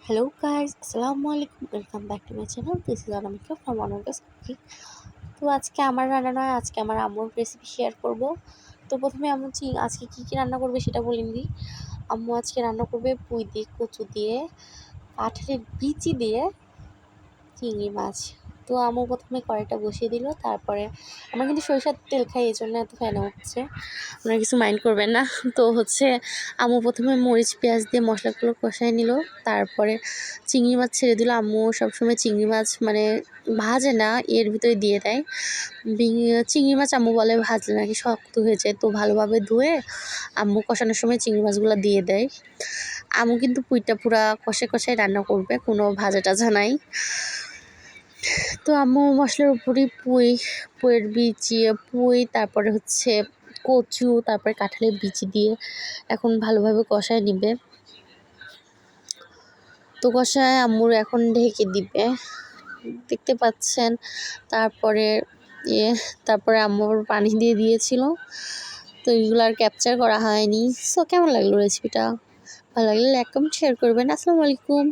Hello guys, Assalamualaikum. Welcome back to my channel. This is Anamika from Anamika's Cooking. তো আজকে আমার রান্না নয়, আজকে আমার আম্মুর রেসিপি শেয়ার করব। তো প্রথমে আম্মু আজকে কী রান্না করবে সেটা বলে দিই। আম্মু আজকে রান্না করবে পুঁই দিয়ে, কচু দিয়ে, কাঁঠালের বিচি দিয়ে চিংড়ি মাছ। তো আম্মু প্রথমে কড়াইটা বসিয়ে দিল, তারপরে আমরা কিন্তু সরিষার তেল খাই, এই জন্য এত ফ্যান হচ্ছে, আপনারা কিছু মাইন্ড করবেন না। তো আম্মু প্রথমে মরিচ পেঁয়াজ দিয়ে মশলাগুলো কষায় নিল, তারপরে চিংড়ি মাছ ছেড়ে দিল। আম্মু সবসময় চিংড়ি মাছ ভাজে না, এর ভিতরে দিয়ে দেয়। চিংড়ি মাছ আম্মু বলে ভাজলে নাকি শক্ত হয়ে যায়, তো ভালোভাবে ধুয়ে আম্মু কষানোর সময় চিংড়ি মাছগুলো দিয়ে দেয়। আম্মু কিন্তু পুঁইটা পুরা কষায় রান্না করবে, কোনো ভাজা টাজা নাই। তো আম্মু মশলার উপরই পুঁইয়ের বিচি, তারপরে কচু, তারপরে কাঁঠালের বিচি দিয়ে এখন ভালোভাবে কষায় নিবে। তো কষায় আম্মুর এখন ঢেকে দিবে, দেখতে পাচ্ছেন। তারপরে আম্মুর পানি দিয়ে দিয়েছিল, তো এগুলো আর ক্যাপচার করা হয়নি। সো কেমন লাগলো রেসিপিটা? ভালো লাগলে লাইক কমেন্ট শেয়ার করবেন। আসসালামু আলাইকুম।